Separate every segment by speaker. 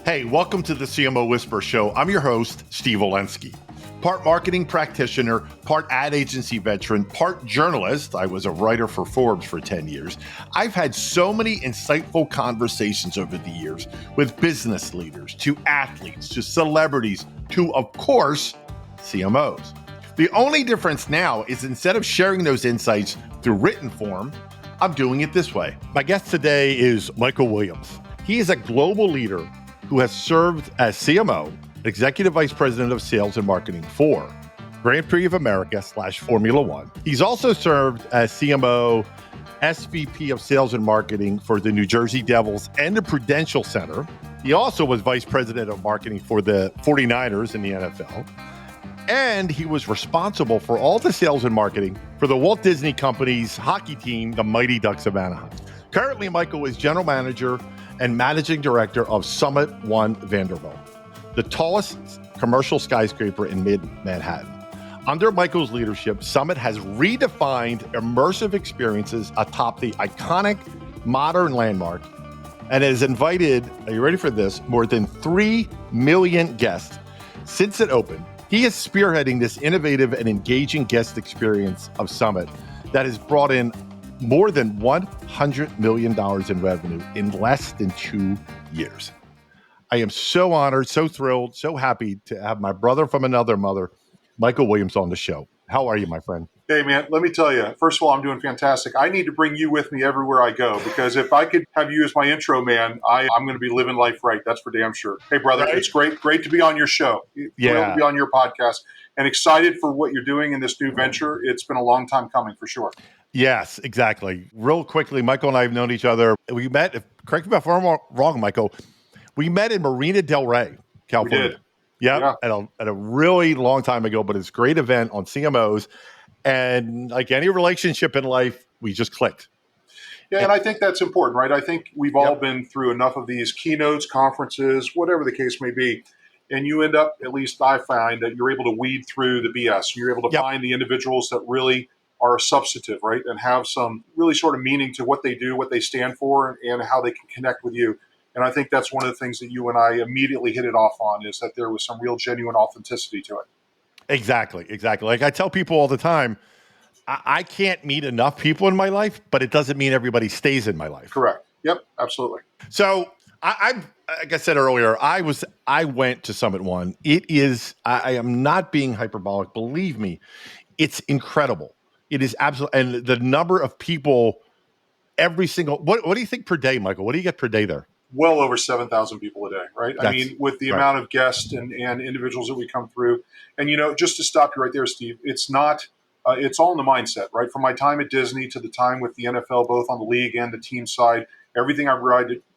Speaker 1: Hey, welcome to the CMO Whisper Show. I'm your host, Steve Olensky. Part marketing practitioner, part ad agency veteran, part journalist. I was a writer for Forbes for 10 years. I've had so many insightful conversations over the years with business leaders, to athletes, to celebrities, to, of course, CMOs. The only difference now is instead of sharing those insights through written form, I'm doing it this way. My guest today is Michael Williams. He is a global leader who has served as CMO, Executive Vice President of Sales and Marketing for Grand Prix of America / Formula One. He's also served as CMO, SVP of Sales and Marketing for the New Jersey Devils and the Prudential Center. He also was Vice President of Marketing for the 49ers in the NFL. And he was responsible for all the sales and marketing for the Walt Disney Company's hockey team, the Mighty Ducks of Anaheim. Currently, Michael is General Manager and Managing Director of Summit One Vanderbilt, the tallest commercial skyscraper in mid-Manhattan. Under Michael's leadership, Summit has redefined immersive experiences atop the iconic modern landmark and has invited, are you ready for this, more than 3 million guests since it opened. He is spearheading this innovative and engaging guest experience of Summit that has brought in more than $100 million in revenue in less than 2 years. I am so honored, so thrilled, so happy to have my brother from another mother, Michael Williams, on the show. How are you, my friend?
Speaker 2: Hey, man, let me tell you, first of all, I'm doing fantastic. I need to bring you with me everywhere I go, because if I could have you as my intro man, I'm going to be living life right. That's for damn sure. Hey, brother, right? It's great to be on your show. Thrilled to be on your podcast, and excited for what you're doing in this new venture. It's been a long time coming, for sure.
Speaker 1: Yes, exactly. Real quickly, Michael and I have known each other. We met, correct me if I'm wrong, Michael, we met in Marina Del Rey, California.
Speaker 2: We did.
Speaker 1: Yeah. At a really long time ago, but it's a great event on CMOs. And like any relationship in life, we just clicked.
Speaker 2: Yeah, and I think that's important, right? I think we've all been through enough of these keynotes, conferences, whatever the case may be. And you end up, at least I find, that you're able to weed through the BS. You're able to find the individuals that really are substantive, right? And have some really sort of meaning to what they do, what they stand for, and how they can connect with you. And I think that's one of the things that you and I immediately hit it off on, is that there was some real genuine authenticity to it.
Speaker 1: Exactly. Like I tell people all the time, I can't meet enough people in my life, but it doesn't mean everybody stays in my life.
Speaker 2: Correct. Yep, absolutely.
Speaker 1: So I like I said earlier, I went to Summit One. It is, I am not being hyperbolic. Believe me, it's incredible. It is absolutely, and the number of people, every single, what do you think per day, Michael? What do you get per day there?
Speaker 2: Well over 7,000 people a day, right? I mean, with the amount of guests and individuals that we come through. And, just to stop you right there, Steve, it's not, it's all in the mindset, right? From my time at Disney to the time with the NFL, both on the league and the team side, everything I've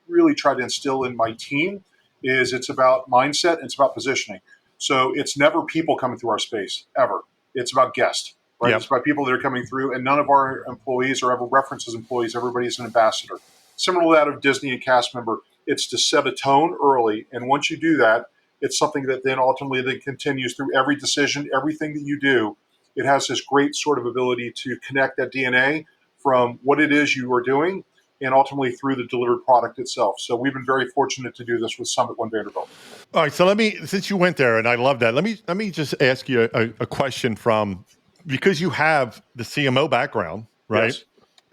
Speaker 2: really tried to instill in my team is it's about mindset and it's about positioning. So it's never people coming through our space, ever. It's about guests, right? Yep. It's about people that are coming through, and none of our employees are ever referenced as employees. Everybody's an ambassador. Similar to that of Disney and cast member, it's to set a tone early. And once you do that, it's something that then ultimately then continues through every decision, everything that you do. It has this great sort of ability to connect that DNA from what it is you are doing and ultimately through the delivered product itself. So we've been very fortunate to do this with Summit One Vanderbilt.
Speaker 1: All right. So since you went there, and I love that, let me just ask you a question from, because you have the CMO background, right? Yes.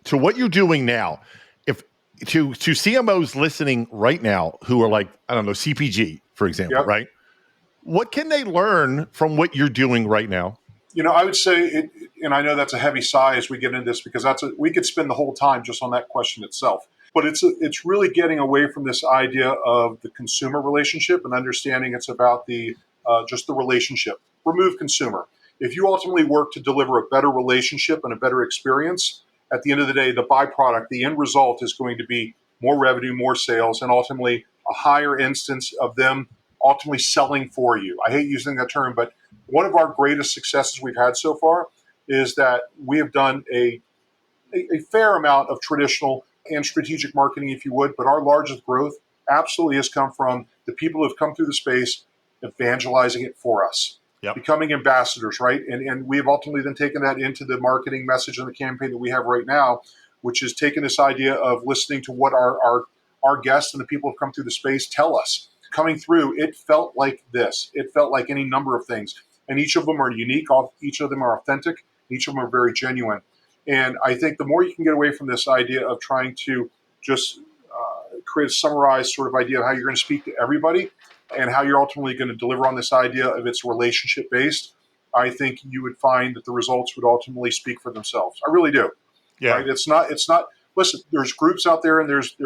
Speaker 1: To what you're doing now. To CMOs listening right now who are like, I don't know, CPG, for example, right? What can they learn from what you're doing right now?
Speaker 2: I would say, and I know that's a heavy sigh as we get into this, because we could spend the whole time just on that question itself. But it's really getting away from this idea of the consumer relationship and understanding it's about the just the relationship. Remove consumer. If you ultimately work to deliver a better relationship and a better experience, at the end of the day, the byproduct, the end result is going to be more revenue, more sales, and ultimately a higher instance of them ultimately selling for you. I hate using that term, but one of our greatest successes we've had so far is that we have done a fair amount of traditional and strategic marketing, if you would, but our largest growth absolutely has come from the people who have come through the space evangelizing it for us. Yep. Becoming ambassadors, right? And we have ultimately then taken that into the marketing message and the campaign that we have right now, which is taking this idea of listening to what our guests and the people who have come through the space tell us. coming through, it felt like this. It felt like any number of things. And each of them are unique. Each of them are authentic. Each of them are very genuine. And I think the more you can get away from this idea of trying to just create a summarized sort of idea of how you're going to speak to everybody and how you're ultimately going to deliver on this idea of it's relationship based, I think you would find that the results would ultimately speak for themselves. I really do.
Speaker 1: Yeah.
Speaker 2: Right? It's not, listen, there's groups out there and there's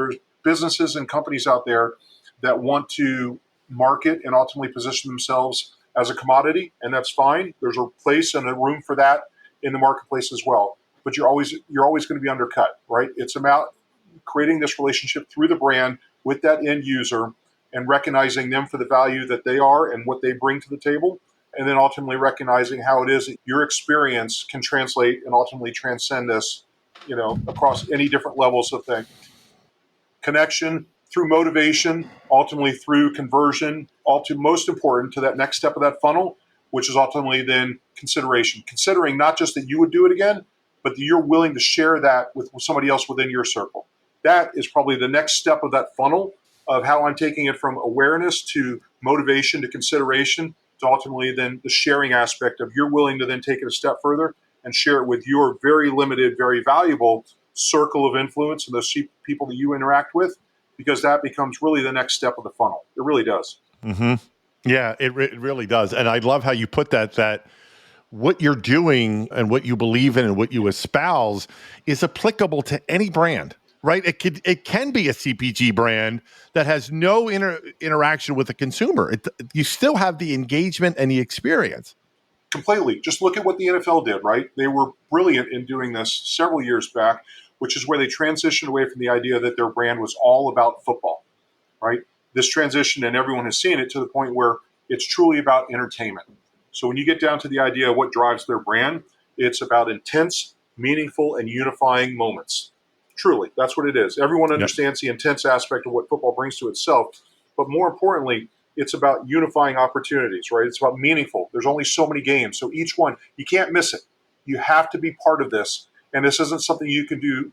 Speaker 2: businesses and companies out there that want to market and ultimately position themselves as a commodity, and that's fine. There's a place and a room for that in the marketplace as well. But you're always going to be undercut, right? It's about creating this relationship through the brand with that end user and recognizing them for the value that they are and what they bring to the table, and then ultimately recognizing how it is that your experience can translate and ultimately transcend this, across any different levels of thing. Connection through motivation, ultimately through conversion, most important to that next step of that funnel, which is ultimately then consideration. Considering not just that you would do it again, but that you're willing to share that with somebody else within your circle. That is probably the next step of that funnel of how I'm taking it from awareness to motivation to consideration to ultimately then the sharing aspect of you're willing to then take it a step further and share it with your very limited, very valuable circle of influence and those people that you interact with, because that becomes really the next step of the funnel. It really does.
Speaker 1: Mm-hmm. Yeah, it really does. And I love how you put that what you're doing and what you believe in and what you espouse is applicable to any brand, right? It can be a CPG brand that has no interaction with the consumer. You still have the engagement and the experience.
Speaker 2: Completely. Just look at what the NFL did, right? They were brilliant in doing this several years back, which is where they transitioned away from the idea that their brand was all about football, right? This transition, and everyone has seen it to the point where it's truly about entertainment. So when you get down to the idea of what drives their brand, it's about intense, meaningful, and unifying moments. Truly, that's what it is. Everyone understands the intense aspect of what football brings to itself, but more importantly, it's about unifying opportunities, right? It's about meaningful. There's only so many games, so each one, you can't miss it. You have to be part of this. And this isn't something you can do,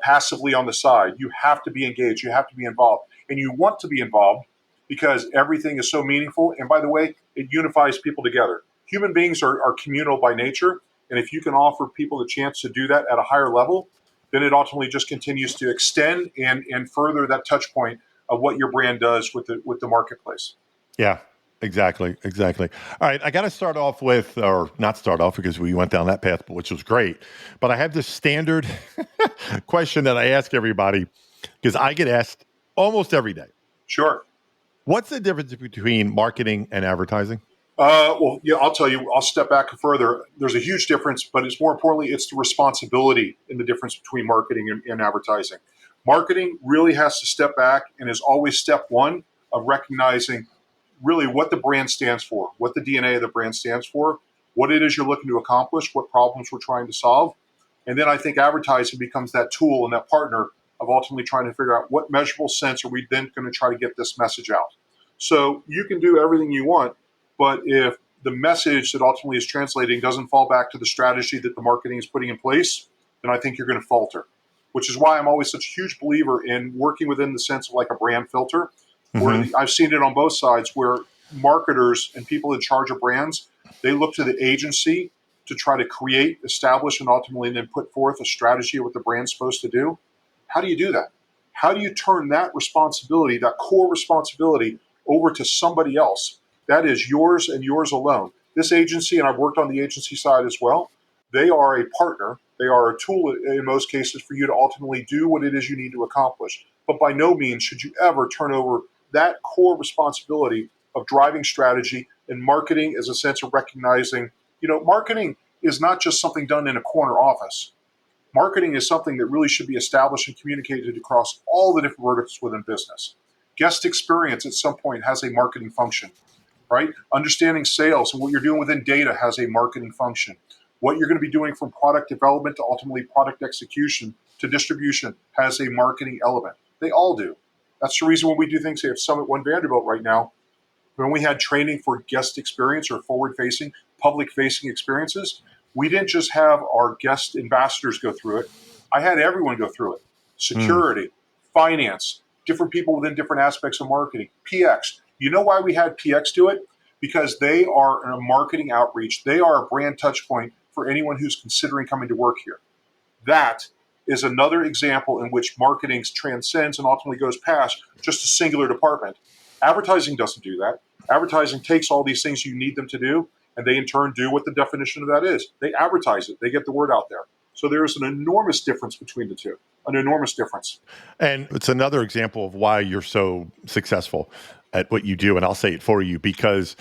Speaker 2: passively on the side. You have to be engaged. You have to be involved. And you want to be involved because everything is so meaningful. And by the way, it unifies people together. Human beings are communal by nature. And if you can offer people the chance to do that at a higher level, then it ultimately just continues to extend and further that touch point of what your brand does with the marketplace.
Speaker 1: Yeah, exactly. All right, I got to start off with, or not start off because we went down that path, which was great. But I have this standard question that I ask everybody because I get asked almost every day.
Speaker 2: Sure.
Speaker 1: What's the difference between marketing and advertising?
Speaker 2: Well, yeah, I'll tell you, I'll step back further. There's a huge difference, but it's more importantly, it's the responsibility in the difference between marketing and advertising. Marketing really has to step back and is always step one of recognizing really what the brand stands for, what the DNA of the brand stands for, what it is you're looking to accomplish, what problems we're trying to solve. And then I think advertising becomes that tool and that partner of ultimately trying to figure out what measurable sense are we then going to try to get this message out. So you can do everything you want, but if the message that ultimately is translating doesn't fall back to the strategy that the marketing is putting in place, then I think you're going to falter, which is why I'm always such a huge believer in working within the sense of like a brand filter, where I've seen it on both sides, where marketers and people in charge of brands, they look to the agency to try to create, establish, and ultimately then put forth a strategy of what the brand's supposed to do. How do you do that? How do you turn that responsibility, that core responsibility, over to somebody else? That is yours and yours alone. This agency, and I've worked on the agency side as well, they are a partner. They are a tool in most cases for you to ultimately do what it is you need to accomplish. But by no means should you ever turn over that core responsibility of driving strategy, and marketing as a sense of recognizing, marketing is not just something done in a corner office. Marketing is something that really should be established and communicated across all the different verticals within business. Guest experience at some point has a marketing function, right? Understanding sales and what you're doing within data has a marketing function. What you're going to be doing from product development to ultimately product execution to distribution has a marketing element. They all do. That's the reason when we do things at Summit One Vanderbilt right now, when we had training for guest experience or forward-facing, public-facing experiences, we didn't just have our guest ambassadors go through it. I had everyone go through it. Security, finance, different people within different aspects of marketing. PX. You know why we had PX do it? Because they are a marketing outreach. They are a brand touch point for anyone who's considering coming to work here. That is another example in which marketing transcends and ultimately goes past just a singular department. Advertising doesn't do that. Advertising takes all these things you need them to do, and they in turn do what the definition of that is. They advertise it. They get the word out there. So there is an enormous difference between the two, an enormous difference.
Speaker 1: And it's another example of why you're so successful at what you do. And I'll say it for you, because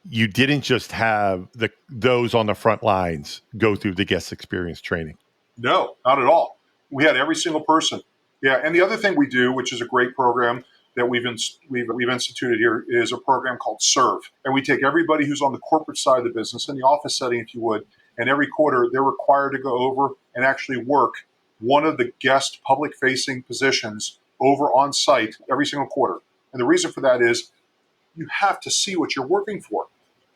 Speaker 1: you didn't just have those on the front lines go through the guest experience training.
Speaker 2: No, not at all. We had every single person. Yeah, and the other thing we do, which is a great program that we've instituted here, is a program called Serve. And we take everybody who's on the corporate side of the business, in the office setting, if you would, and every quarter they're required to go over and actually work one of the guest public-facing positions over on site every single quarter. And the reason for that is you have to see what you're working for.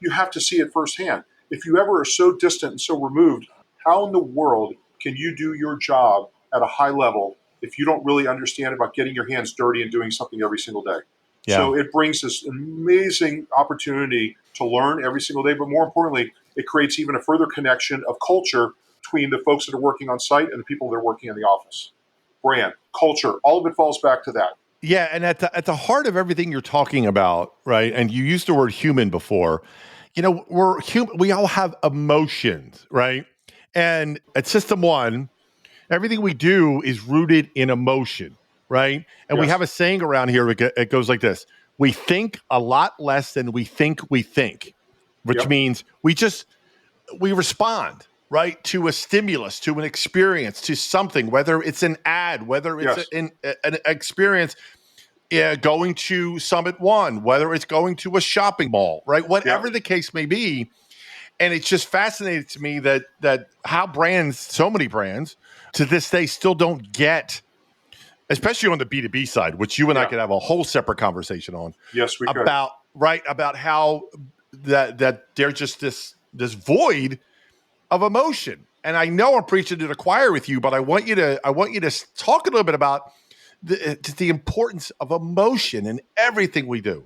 Speaker 2: You have to see it firsthand. If you ever are so distant and so removed, how in the world can you do your job at a high level if you don't really understand about getting your hands dirty and doing something every single day? Yeah. So it brings this amazing opportunity to learn every single day, but more importantly, it creates even a further connection of culture between the folks that are working on site and the people that are working in the office. Brand, culture, all of it falls back to that.
Speaker 1: Yeah, and at the heart of everything you're talking about, right? And you used the word human before. You know, we're human. We all have emotions, right? And at System One, everything we do is rooted in emotion, right? And we have a saying around here. It goes like this: we think a lot less than we think, which means we respond, right, to a stimulus, to an experience, to something, whether it's an ad, whether it's an experience going to Summit One, whether it's going to a shopping mall, right? Whatever the case may be. And it's just fascinating to me that how brands, so many brands, to this day still don't get, especially on the B2B side, which you and I could have a whole separate conversation on.
Speaker 2: Yes, we could.
Speaker 1: About how that there's just this void of emotion. And I know I'm preaching to the choir with you, but I want you to talk a little bit about the importance of emotion in everything we do.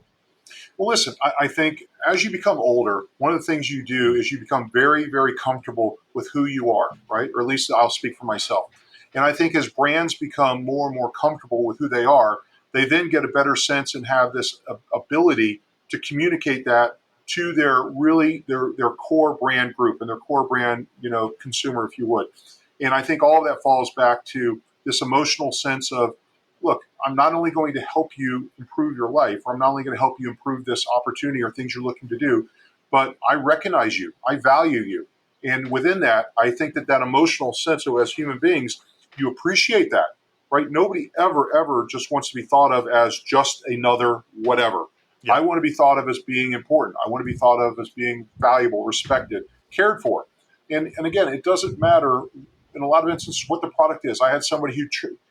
Speaker 2: Well, listen, I think as you become older, one of the things you do is you become very, very comfortable with who you are, right? Or at least I'll speak for myself. And I think as brands become more and more comfortable with who they are, they then get a better sense and have this ability to communicate that to their core brand group and their core brand, consumer, if you would. And I think all of that falls back to this emotional sense of, look, I'm not only going to help you improve your life, or I'm not only going to help you improve this opportunity or things you're looking to do, but I recognize you, I value you. And within that, I think that emotional sense of, as human beings, you appreciate that, right? Nobody ever just wants to be thought of as just another whatever. Yeah. I want to be thought of as being important. I want to be thought of as being valuable, respected, cared for. And again, it doesn't matter in a lot of instances what the product is. I had somebody who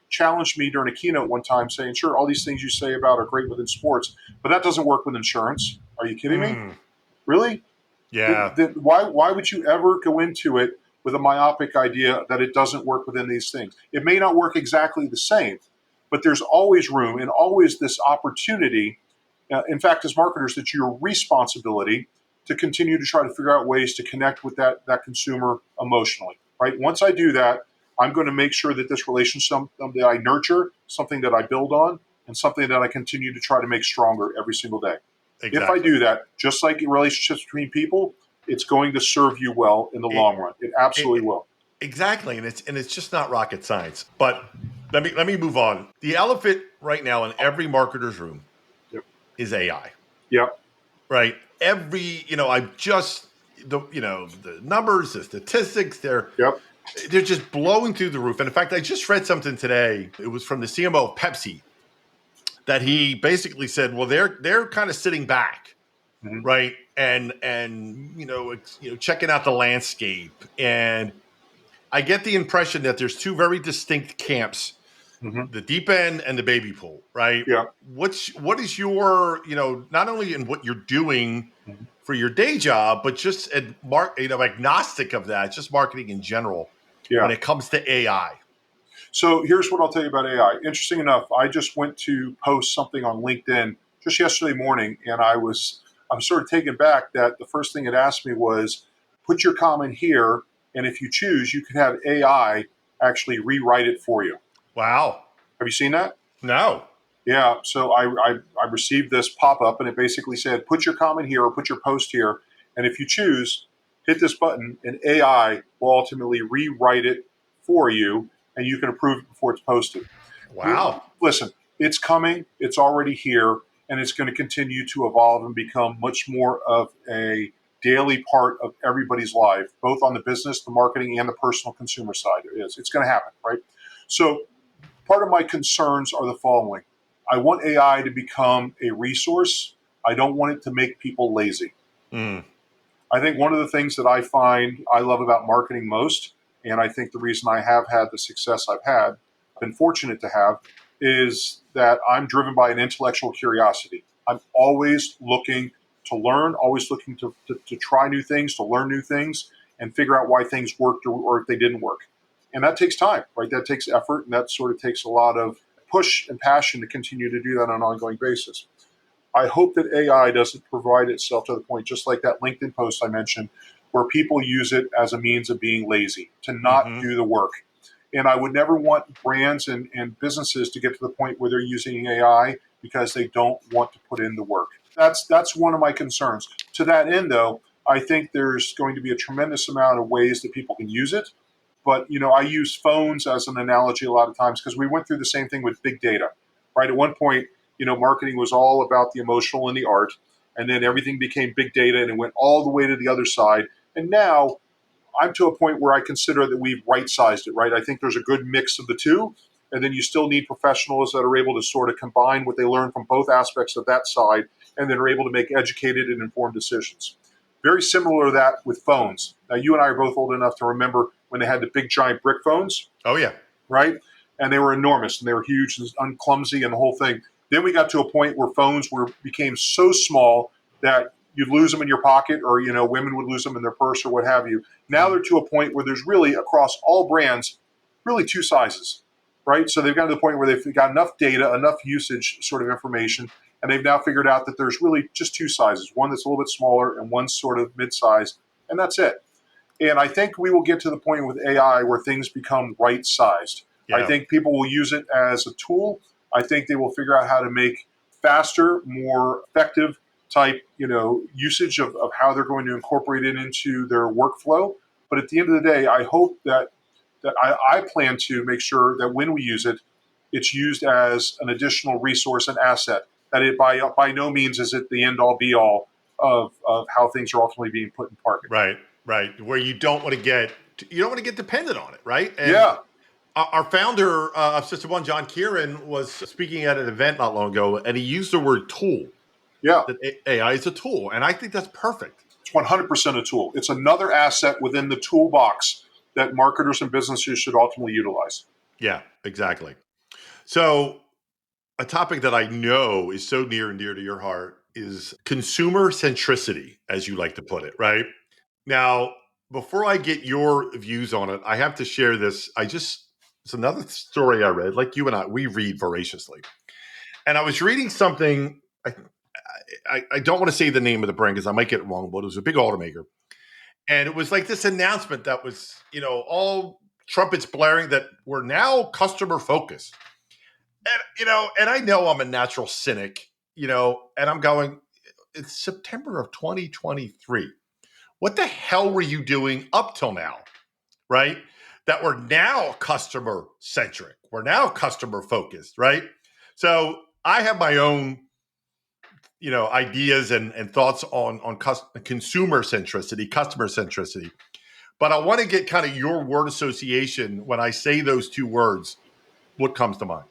Speaker 2: challenged me during a keynote one time saying, sure, all these things you say about are great within sports, but that doesn't work with insurance. Are you kidding me? Really?
Speaker 1: Yeah.
Speaker 2: Why would you ever go into it with a myopic idea that it doesn't work within these things? It may not work exactly the same, but there's always room and always this opportunity. In fact, as marketers, it's your responsibility to continue to try to figure out ways to connect with that consumer emotionally, right? Once I do that, I'm going to make sure that this relationship that I nurture, something that I build on, and something that I continue to try to make stronger every single day. Exactly. If I do that, just like relationships between people, it's going to serve you well in the long run. It absolutely will.
Speaker 1: Exactly, and it's just not rocket science. But let me move on. The elephant right now in every marketer's room is AI.
Speaker 2: Yep.
Speaker 1: Right. The numbers, the statistics, they're just blowing through the roof. And in fact, I just read something today. It was from the CMO of Pepsi that he basically said, well, they're kind of sitting back, right, and checking out the landscape. And I get the impression that there's two very distinct camps. The deep end and the baby pool, right?
Speaker 2: Yeah.
Speaker 1: What is your, not only in what you're doing for your day job, but just agnostic of that, just marketing in general when it comes to AI?
Speaker 2: So here's what I'll tell you about AI. Interesting enough, I just went to post something on LinkedIn just yesterday morning, and I'm sort of taken back that the first thing it asked me was, put your comment here, and if you choose, you can have AI actually rewrite it for you.
Speaker 1: Wow.
Speaker 2: Have you seen that?
Speaker 1: No.
Speaker 2: Yeah. So I received this pop up, and it basically said, put your comment here or put your post here, and if you choose, hit this button, and AI will ultimately rewrite it for you, and you can approve it before it's posted.
Speaker 1: Wow.
Speaker 2: Listen, it's coming, it's already here, and it's going to continue to evolve and become much more of a daily part of everybody's life, both on the business, the marketing, and the personal consumer side. It's going to happen, right? So part of my concerns are the following. I want AI to become a resource. I don't want it to make people lazy.
Speaker 1: Mm.
Speaker 2: I think one of the things that I find I love about marketing most, and I think the reason I have had the success I've had, been fortunate to have, is that I'm driven by an intellectual curiosity. I'm always looking to learn, always looking to try new things, to learn new things, and figure out why things worked or if they didn't work. And that takes time, right? That takes effort, and that sort of takes a lot of push and passion to continue to do that on an ongoing basis. I hope that AI doesn't provide itself to the point, just like that LinkedIn post I mentioned, where people use it as a means of being lazy, to not
Speaker 1: Mm-hmm.
Speaker 2: do the work. And I would never want brands and businesses to get to the point where they're using AI because they don't want to put in the work. That's one of my concerns. To that end, though, I think there's going to be a tremendous amount of ways that people can use it. But I use phones as an analogy a lot of times because we went through the same thing with big data, right? At one point, marketing was all about the emotional and the art, and then everything became big data, and it went all the way to the other side. And now I'm to a point where I consider that we've right-sized it, right? I think there's a good mix of the two, and then you still need professionals that are able to sort of combine what they learn from both aspects of that side, and then are able to make educated and informed decisions. Very similar to that with phones. Now, you and I are both old enough to remember when they had the big giant brick phones,
Speaker 1: Oh, yeah.
Speaker 2: right? And they were enormous and they were huge and unclumsy and the whole thing. Then we got to a point where phones became so small that you'd lose them in your pocket, or women would lose them in their purse or what have you. Now they're to a point where there's really across all brands really two sizes, right? So they've got to the point where they've got enough data, enough usage sort of information, and they've now figured out that there's really just two sizes, one that's a little bit smaller and one sort of mid-size, and that's it. And I think we will get to the point with AI where things become right sized. I
Speaker 1: Yeah.
Speaker 2: think people will use it as a tool. I think they will figure out how to make faster, more effective type, usage of how they're going to incorporate it into their workflow. But at the end of the day, I hope that I plan to make sure that when we use it, it's used as an additional resource and asset. That it by no means is it the end all be all of how things are ultimately being put in market.
Speaker 1: Right. Right. Where you don't want to get dependent on it. Right. And
Speaker 2: Yeah,
Speaker 1: our founder of System One, John Kieran, was speaking at an event not long ago, and he used the word tool.
Speaker 2: yeah.
Speaker 1: That AI is a tool, and I think that's perfect.
Speaker 2: It's 100% a tool. It's another asset within the toolbox that marketers and businesses should ultimately utilize.
Speaker 1: Yeah, exactly. So, a topic that I know is so near and dear to your heart is consumer centricity, as you like to put it, right? Now, before I get your views on it, I have to share this. It's another story I read. Like you and I, we read voraciously. And I was reading something. I don't want to say the name of the brand because I might get it wrong, but it was a big automaker. And it was like this announcement that was, all trumpets blaring that we're now customer focused. And I know I'm a natural cynic, and I'm going, it's September of 2023. What the hell were you doing up till now? Right? That we're now customer centric. We're now customer focused, right? So I have my own, ideas and thoughts on consumer centricity, customer centricity. But I want to get kind of your word association when I say those two words. What comes to mind?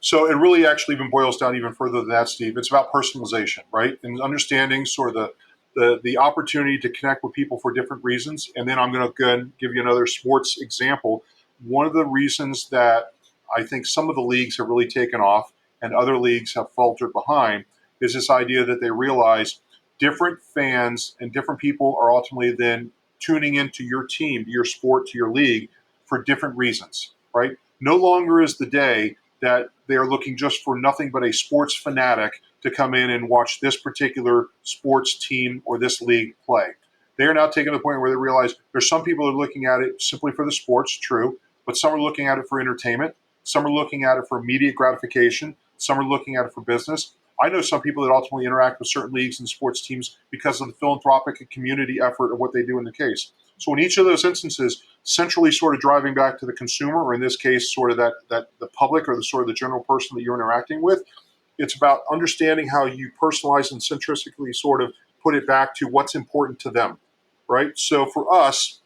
Speaker 2: So it really actually even boils down even further than that, Steve. It's about personalization, right? And understanding sort of the opportunity to connect with people for different reasons. And then I'm going to again give you another sports example. One of the reasons that I think some of the leagues have really taken off and other leagues have faltered behind is this idea that they realize different fans and different people are ultimately then tuning into your team, to your sport, to your league for different reasons, right? No longer is the day that they are looking just for nothing but a sports fanatic to come in and watch this particular sports team or this league play. They are now taking to the point where they realize there's some people that are looking at it simply for the sports, true, but some are looking at it for entertainment. Some are looking at it for immediate gratification. Some are looking at it for business. I know some people that ultimately interact with certain leagues and sports teams because of the philanthropic and community effort of what they do in the case. So in each of those instances, centrally sort of driving back to the consumer, or in this case, sort of that the public or the sort of the general person that you're interacting with, it's about understanding how you personalize and centristically sort of put it back to what's important to them, right? So for us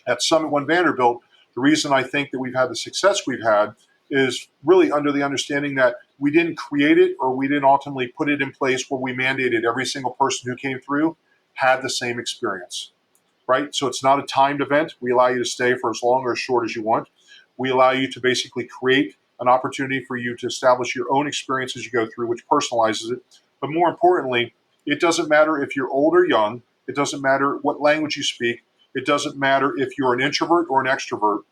Speaker 2: at Summit One Vanderbilt, the reason I think that we've had the success we've had is really under the understanding that we didn't create it or we didn't ultimately put it in place where we mandated every single person who came through had the same experience, right? So it's not a timed event. We allow you to stay for as long or as short as you want. We allow you to basically create an opportunity for you to establish your own experience as you go through, which personalizes it. But more importantly, it doesn't matter if you're old or young. It doesn't matter what language you speak. It doesn't matter if you're an introvert or an extrovert.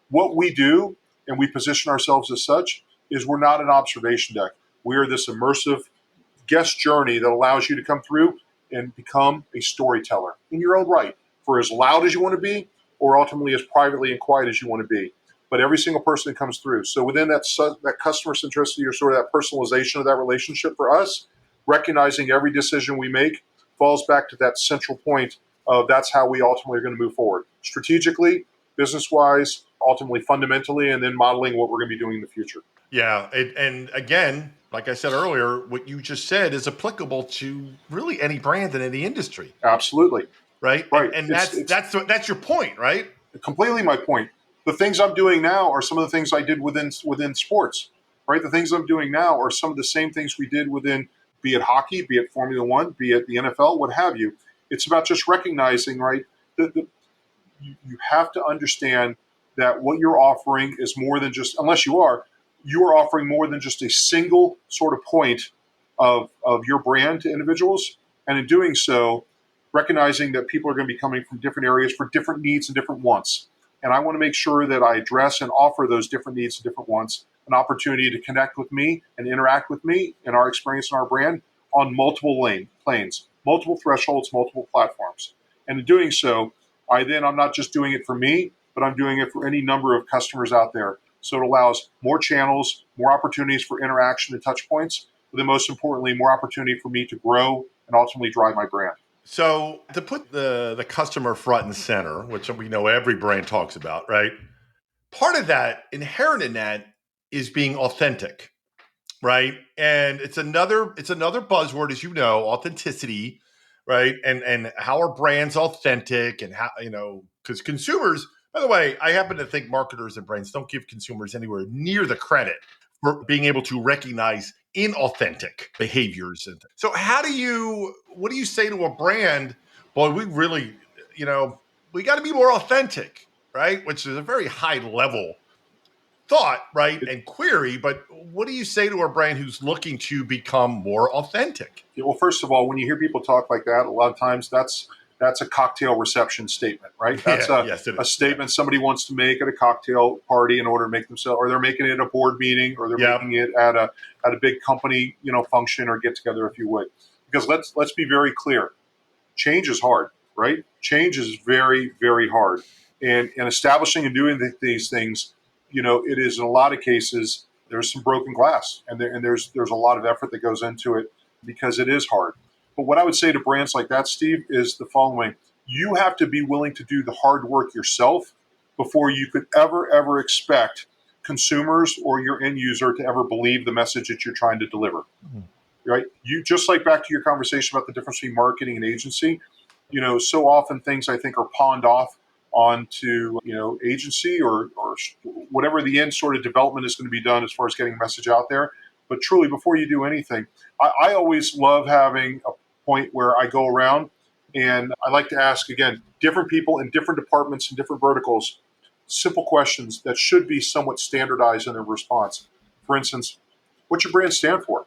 Speaker 2: What we do, and we position ourselves as such, is we're not an observation deck. We are this immersive guest journey that allows you to come through and become a storyteller in your own right, for as loud as you want to be, or ultimately as privately and quiet as you want to be. But every single person that comes through. So within that customer centricity or sort of that personalization of that relationship for us, recognizing every decision we make falls back to that central point of that's how we ultimately are going to move forward. Strategically, business-wise, ultimately fundamentally, and then modeling what we're going to be doing in the future.
Speaker 1: Yeah. And again, like I said earlier, what you just said is applicable to really any brand in any industry.
Speaker 2: Absolutely.
Speaker 1: Right.
Speaker 2: Right.
Speaker 1: And that's your point, right?
Speaker 2: Completely my point. The things I'm doing now are some of the things I did within sports, right? The things I'm doing now are some of the same things we did within, be it hockey, be it Formula One, be it the NFL, what have you. It's about just recognizing, right, that you have to understand that what you're offering is more than just, unless you are offering more than just a single sort of point of your brand to individuals. And in doing so, recognizing that people are going to be coming from different areas for different needs and different wants. And I want to make sure that I address and offer those different needs and different wants an opportunity to connect with me and interact with me and our experience and our brand on multiple planes, multiple thresholds, multiple platforms. And in doing so, I'm not just doing it for me, but I'm doing it for any number of customers out there. So it allows more channels, more opportunities for interaction and touch points, but then most importantly, more opportunity for me to grow and ultimately drive my brand.
Speaker 1: So to put the customer front and center, which we know every brand talks about, right? Part of that, inherent in that, is being authentic, right? And it's another buzzword, as you know, authenticity, right? And how are brands authentic, and how, because consumers, by the way, I happen to think marketers and brands don't give consumers anywhere near the credit for being able to recognize inauthentic behaviors. And so what do you say to a brand? Boy, we really, we got to be more authentic, right? Which is a very high level thought, right? And query, but what do you say to a brand who's looking to become more authentic?
Speaker 2: Yeah, well, first of all, when you hear people talk like that, a lot of times that's a cocktail reception statement, right? That's a statement somebody wants to make at a cocktail party in order to make themselves, or they're making it at a board meeting, or they're making it at a big company, function or get together, if you would. Because let's be very clear, change is hard, right? Change is very, very hard, and establishing and doing these things, it is in a lot of cases there's some broken glass, and there's a lot of effort that goes into it because it is hard. But what I would say to brands like that, Steve, is the following. You have to be willing to do the hard work yourself before you could ever expect consumers or your end user to ever believe the message that you're trying to deliver. Mm-hmm. Right? You just like back to your conversation about the difference between marketing and agency. So often things I think are pawned off onto agency or whatever the end sort of development is going to be done as far as getting a message out there. But truly, before you do anything, I always love having a point where I go around and I like to ask, again, different people in different departments and different verticals, simple questions that should be somewhat standardized in their response. For instance, what's your brand stand for?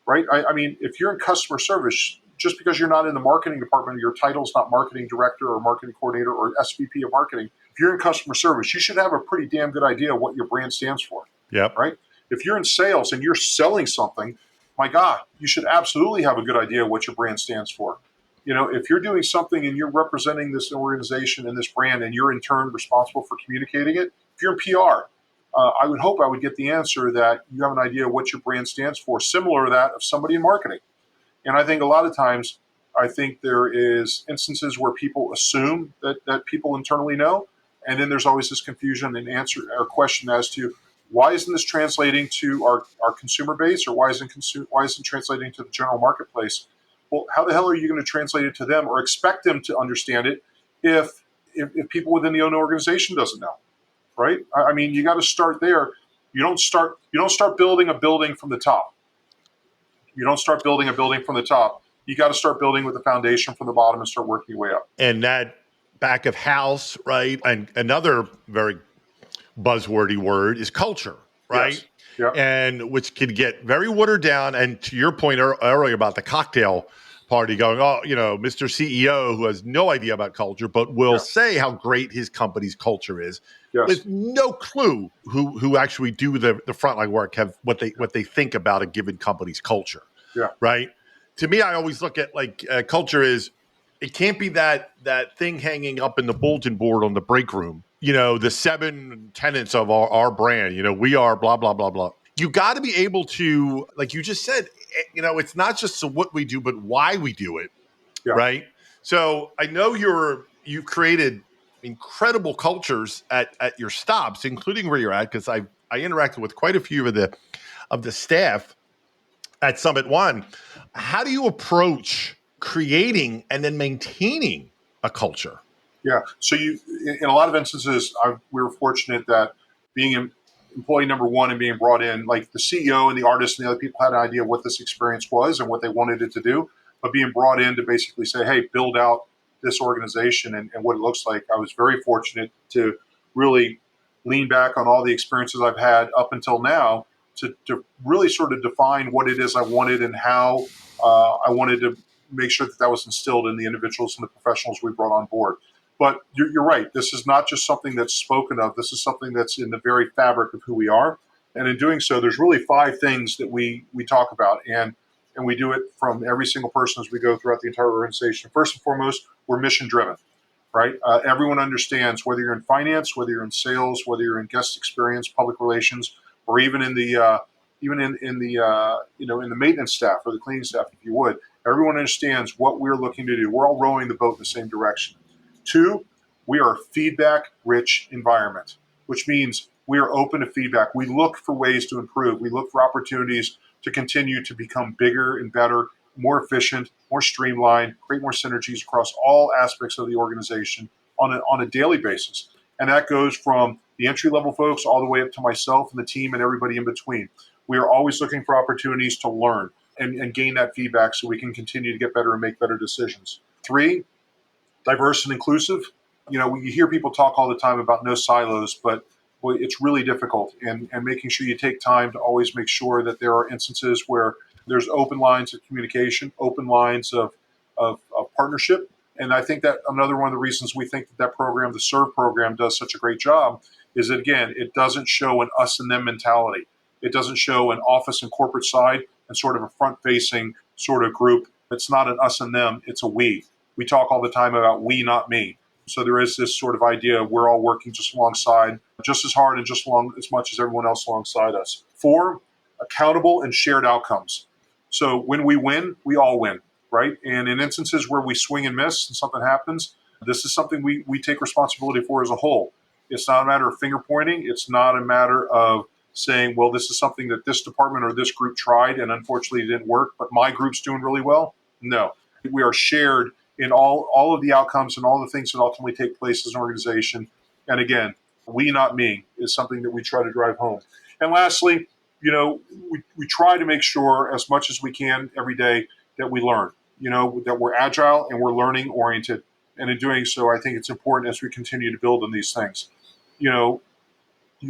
Speaker 2: Right? I mean, if you're in customer service, just because you're not in the marketing department, your title's not marketing director or marketing coordinator or SVP of marketing, If you're in customer service, you should have a pretty damn good idea of what your brand stands for,
Speaker 1: Yep.
Speaker 2: right? If you're in sales and you're selling something, my God, you should absolutely have a good idea of what your brand stands for. If you're doing something and you're representing this organization and this brand and you're in turn responsible for communicating it, if you're in PR, I would hope I would get the answer that you have an idea of what your brand stands for, similar to that of somebody in marketing. And I think a lot of times, I think there is instances where people assume that people internally know, and then there's always this confusion and answer or question as to why isn't this translating to our consumer base, or why isn't translating to the general marketplace? Well, how the hell are you going to translate it to them or expect them to understand it if people within the own organization doesn't know, right? I mean, you got to start there. You don't start building a building from the top. You don't start building a building from the top. You got to start building with the foundation from the bottom and start working your way up.
Speaker 1: And that back of house, right? And another very buzzwordy word is culture, right?
Speaker 2: Yes. Yeah.
Speaker 1: And which could get very watered down. And to your point earlier about the cocktail party going, oh, Mr. CEO who has no idea about culture, but will say how great his company's culture is, with no clue who actually do the frontline work, have what they think about a given company's culture.
Speaker 2: Yeah.
Speaker 1: Right. To me, I always look at culture is, it can't be that thing hanging up in the bulletin board on the break room. The 7 tenets of our brand. We are blah blah blah blah. You got to be able to, like you just said, it's not just what we do, but why we do it.
Speaker 2: Yeah.
Speaker 1: Right. So I know you've created incredible cultures at your stops, including where you're at, because I interacted with quite a few of the staff at Summit One. How do you approach creating and then maintaining a culture?
Speaker 2: Yeah. So in a lot of instances, we were fortunate that being employee number one and being brought in, like the CEO and the artist and the other people had an idea of what this experience was and what they wanted it to do, but being brought in to basically say, hey, build out this organization and what it looks like. I was very fortunate to really lean back on all the experiences I've had up until now to really sort of define what it is I wanted and how I wanted to make sure that was instilled in the individuals and the professionals we brought on board. But you're right. This is not just something that's spoken of. This is something that's in the very fabric of who we are. And in doing so, there's really 5 things that we talk about. And we do it from every single person as we go throughout the entire organization. First and foremost, we're mission driven, right? Everyone understands, whether you're in finance, whether you're in sales, whether you're in guest experience, public relations, or even in the in the maintenance staff or the cleaning staff, if you would. Everyone understands what we're looking to do. We're all rowing the boat in the same direction. 2, we are a feedback-rich environment, which means we are open to feedback. We look for ways to improve. We look for opportunities to continue to become bigger and better, more efficient, more streamlined, create more synergies across all aspects of the organization on a daily basis. And that goes from the entry-level folks all the way up to myself and the team and everybody in between. We are always looking for opportunities to learn and gain that feedback so we can continue to get better and make better decisions. 3, diverse and inclusive. You hear people talk all the time about no silos, but it's really difficult. And making sure you take time to always make sure that there are instances where there's open lines of communication, open lines of partnership. And I think that another one of the reasons we think that program, the SERVE program, does such a great job is that, again, it doesn't show an us and them mentality. It doesn't show an office and corporate side and sort of a front-facing sort of group. It's not an us and them, it's a we. We talk all the time about we, not me. So there is this sort of idea of we're all working just alongside, just as hard and just as much as everyone else alongside us. 4, accountable and shared outcomes. So when we win, we all win, right? And in instances where we swing and miss and something happens, this is something we take responsibility for as a whole. It's not a matter of finger pointing. It's not a matter of saying, well, this is something that this department or this group tried and unfortunately it didn't work, but my group's doing really well. No, we are shared in all of the outcomes and all the things that ultimately take place as an organization. And again, we, not me, is something that we try to drive home. And lastly, we try to make sure as much as we can every day that we learn, that we're agile and we're learning oriented. And in doing so, I think it's important as we continue to build on these things. You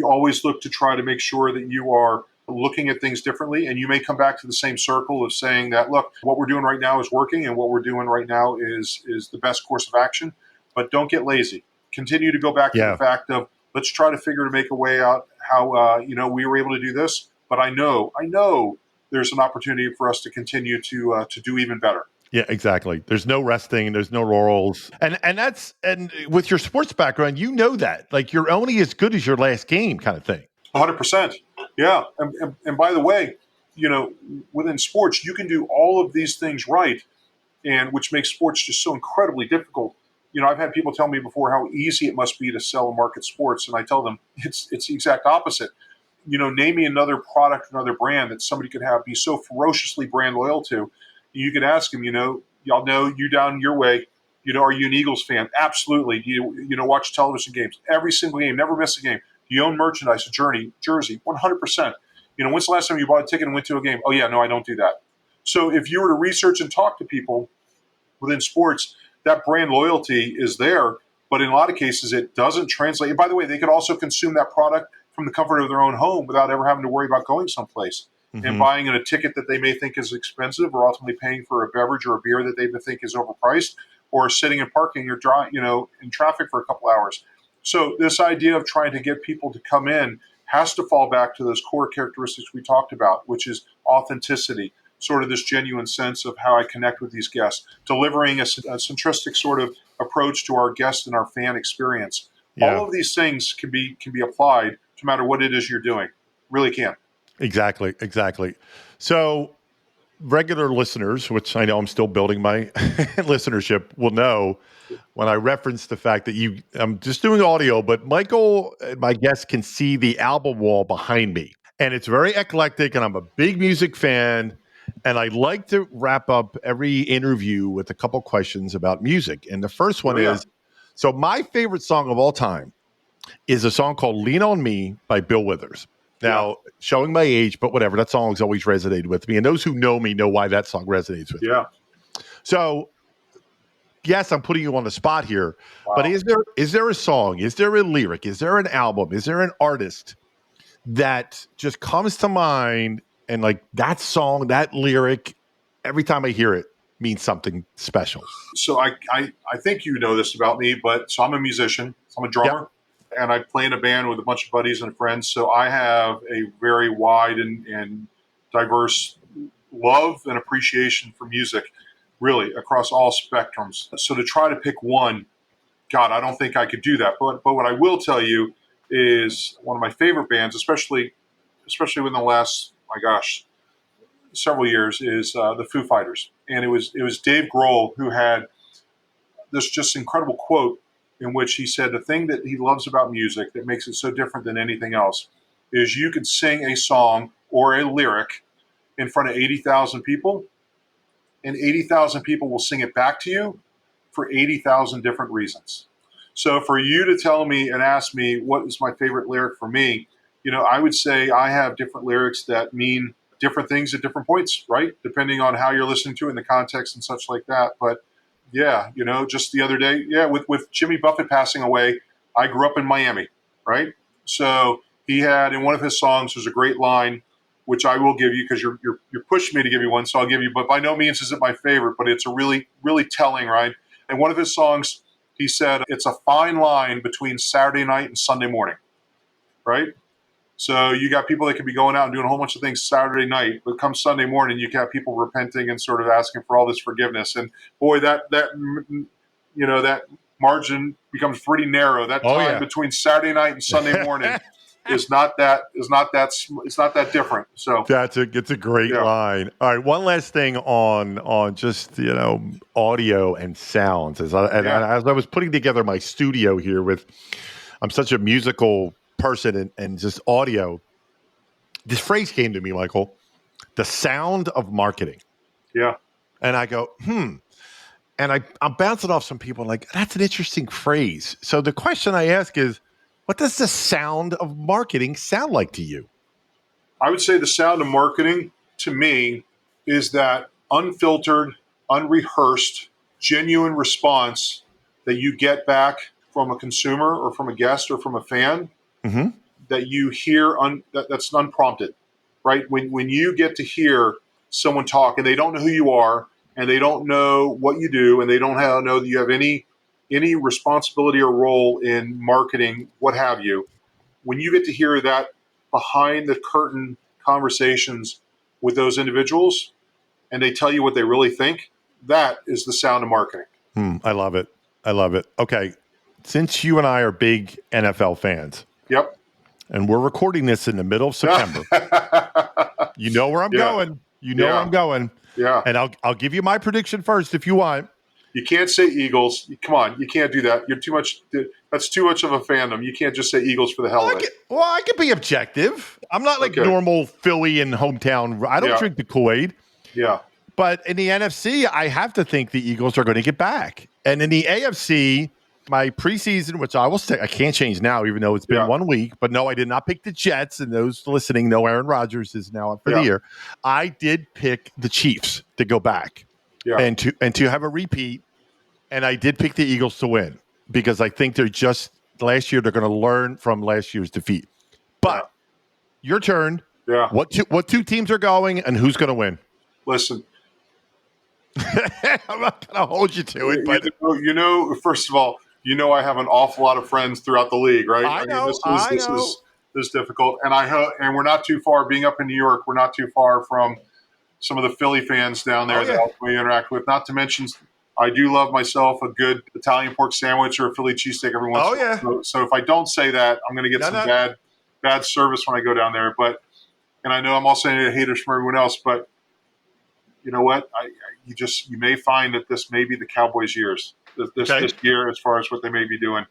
Speaker 2: always look to try to make sure that you are looking at things differently, and you may come back to the same circle of saying that, look, what we're doing right now is working and what we're doing right now is the best course of action, but don't get lazy. continue to go back to the
Speaker 1: Yeah.
Speaker 2: fact of let's try to figure to make a way out how we were able to do this. But I know there's an opportunity for us to continue to do even better.
Speaker 1: Yeah, exactly. There's no resting, there's no laurels. And with your sports background, you know that. Like you're only as good as your last game kind of thing.
Speaker 2: 100%. Yeah. And by the way, within sports, you can do all of these things right, and which makes sports just so incredibly difficult. I've had people tell me before how easy it must be to sell and market sports, and I tell them it's the exact opposite. Name me another product, another brand that somebody could be so ferociously brand loyal to. You could ask them, y'all know you down your way. Are you an Eagles fan? Absolutely. Do you watch television games? Every single game, never miss a game. Do you own merchandise, a jersey? 100%. When's the last time you bought a ticket and went to a game? Oh yeah, no, I don't do that. So if you were to research and talk to people within sports, that brand loyalty is there, but in a lot of cases it doesn't translate. And by the way, they could also consume that product from the comfort of their own home without ever having to worry about going someplace and buying a ticket that they may think is expensive, or ultimately paying for a beverage or a beer that they think is overpriced, or sitting in parking or in traffic for a couple hours. So this idea of trying to get people to come in has to fall back to those core characteristics we talked about, which is authenticity, sort of this genuine sense of how I connect with these guests, delivering a centristic sort of approach to our guest and our fan experience.
Speaker 1: Yeah.
Speaker 2: All of these things can be applied no matter what it is you're doing. Really can.
Speaker 1: Exactly. So regular listeners, which I know I'm still building my listenership, will know when I reference the fact that I'm just doing audio, but Michael, my guest, can see the album wall behind me. And it's very eclectic, and I'm a big music fan. And I like to wrap up every interview with a couple questions about music. And the first one is, so my favorite song of all time is a song called Lean On Me by Bill Withers. Now, showing my age, but whatever, that song's always resonated with me. And those who know me know why that song resonates with me. So, yes, I'm putting you on the spot here, but is there a song, is there a lyric, is there an album, is there an artist that just comes to mind, and like that song, that lyric, every time I hear it means something special?
Speaker 2: So I think you know this about me, but so I'm a musician, I'm a drummer. And I play in a band with a bunch of buddies and friends. So I have a very wide and diverse love and appreciation for music, really, across all spectrums. So to try to pick one, God, I don't think I could do that. But what I will tell you is one of my favorite bands, especially within the last, my gosh, several years, is the Foo Fighters. And it was Dave Grohl who had this just incredible quote in which he said the thing that he loves about music that makes it so different than anything else is you can sing a song or a lyric in front of 80,000 people, and 80,000 people will sing it back to you for 80,000 different reasons. So for you to tell me and ask me what is my favorite lyric for me, I would say I have different lyrics that mean different things at different points, right? Depending on how you're listening to it in the context and such like that. But yeah, just the other day, with Jimmy Buffett passing away, I grew up in Miami, right? So he had, in one of his songs, there's a great line, which I will give you because you're pushing me to give you one, so I'll give you, but by no means is it my favorite, but it's a really, really telling, right? In one of his songs, he said, it's a fine line between Saturday night and Sunday morning, right? So you got people that could be going out and doing a whole bunch of things Saturday night, but come Sunday morning, you got people repenting and sort of asking for all this forgiveness. And boy, that margin becomes pretty narrow. That time between Saturday night and Sunday morning is not that different. So
Speaker 1: it's a great line. All right, one last thing on just audio and sounds. As I was putting together my studio here I'm such a musical person and just audio, this phrase came to me, Michael, the sound of marketing.
Speaker 2: Yeah.
Speaker 1: And I go, and I'm bouncing off some people like, that's an interesting phrase. So the question I ask is, what does the sound of marketing sound like to you?
Speaker 2: I would say the sound of marketing to me is that unfiltered, unrehearsed, genuine response that you get back from a consumer or from a guest or from a fan that you hear that's unprompted, right? When you get to hear someone talk and they don't know who you are and they don't know what you do and they don't know that you have any any responsibility or role in marketing, what have you, when you get to hear that behind the curtain conversations with those individuals and they tell you what they really think, that is the sound of marketing.
Speaker 1: I love it. I love it. Okay. Since you and I are big NFL fans.
Speaker 2: Yep.
Speaker 1: And we're recording this in the middle of September. You know where I'm going. You know where I'm going.
Speaker 2: Yeah.
Speaker 1: And I'll give you my prediction first if you want.
Speaker 2: You can't say Eagles. Come on, you can't do that. You're too much. That's too much of a fandom. You can't just say Eagles for the hell of it.
Speaker 1: I can be objective. I'm not like normal Philly and hometown. I don't drink the Kool-Aid.
Speaker 2: Yeah.
Speaker 1: But in the NFC, I have to think the Eagles are going to get back. And in the AFC, my preseason, which I will say, I can't change now, even though it's been 1 week. But no, I did not pick the Jets. And those listening know Aaron Rodgers is now up for the year. I did pick the Chiefs to go back and to have a repeat. And I did pick the Eagles to win because I think they're just last year. They're going to learn from last year's defeat. But your turn.
Speaker 2: Yeah.
Speaker 1: What two teams are going and who's going to win?
Speaker 2: Listen.
Speaker 1: I'm not going to hold you to it, but
Speaker 2: first of all, I have an awful lot of friends throughout the league, right?
Speaker 1: I know.
Speaker 2: This is difficult, and we're not too far. Being up in New York, we're not too far from some of the Philly fans down there that we interact with. Not to mention, I do love myself a good Italian pork sandwich or a Philly cheesesteak every once in a while. So if I don't say that, I'm going to get bad service when I go down there. And I know I'm also getting haters from everyone else, but you know what? You may find that this may be the Cowboys' years. This year, as far as what they may be doing.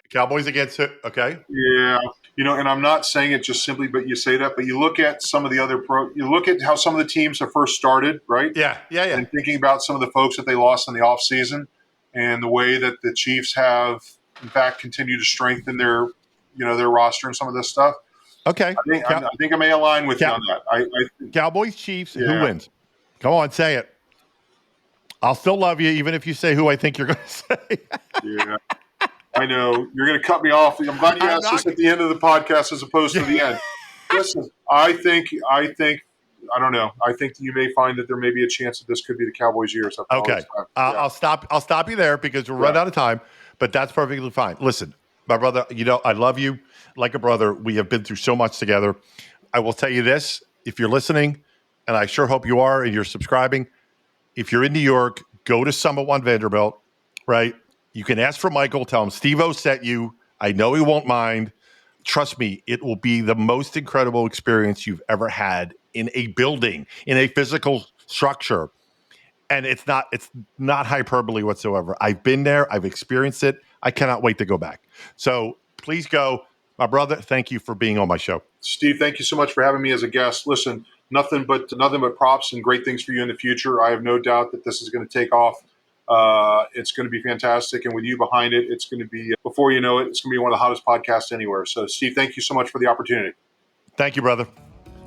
Speaker 1: Cowboys against it, okay?
Speaker 2: Yeah, and I'm not saying it just simply, but you say that. But you look at some of the other you look at how some of the teams have first started, right?
Speaker 1: Yeah.
Speaker 2: And thinking about some of the folks that they lost in the offseason and the way that the Chiefs have, in fact, continued to strengthen their roster and some of this stuff.
Speaker 1: Okay.
Speaker 2: I think I may align with you on that.
Speaker 1: Cowboys, Chiefs, who wins? Come on, say it. I'll still love you, even if you say who I think you're going to say.
Speaker 2: Yeah, I know. You're going to cut me off. I'm glad you asked this at the end of the podcast as opposed to the end. Listen, I think, I don't know. I think you may find that there may be a chance that this could be the Cowboys' years.
Speaker 1: Okay. I'll stop you there because we're running out of time, but that's perfectly fine. Listen, my brother, I love you like a brother. We have been through so much together. I will tell you this. If you're listening, and I sure hope you are, and you're subscribing, if you're in New York, go to Summit One Vanderbilt, right? You can ask for Michael. Tell him Steve-O sent you. I know he won't mind. Trust me, it will be the most incredible experience you've ever had in a building, in a physical structure. And it's not hyperbole whatsoever. I've been there. I've experienced it. I cannot wait to go back. So please go. My brother, thank you for being on my show.
Speaker 2: Steve, thank you so much for having me as a guest. Listen, nothing but props and great things for you in the future. I have no doubt that this is going to take off. It's going to be fantastic. And with you behind it, it's going to be, before you know it, it's going to be one of the hottest podcasts anywhere. So, Steve, thank you so much for the opportunity.
Speaker 1: Thank you, brother.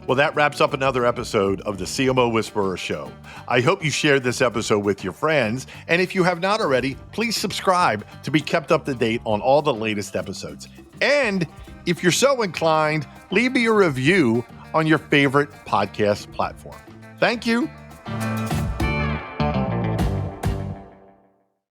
Speaker 1: Well, that wraps up another episode of the CMO Whisperer Show. I hope you shared this episode with your friends. And if you have not already, please subscribe to be kept up to date on all the latest episodes. And if you're so inclined, leave me a review on your favorite podcast platform. Thank you.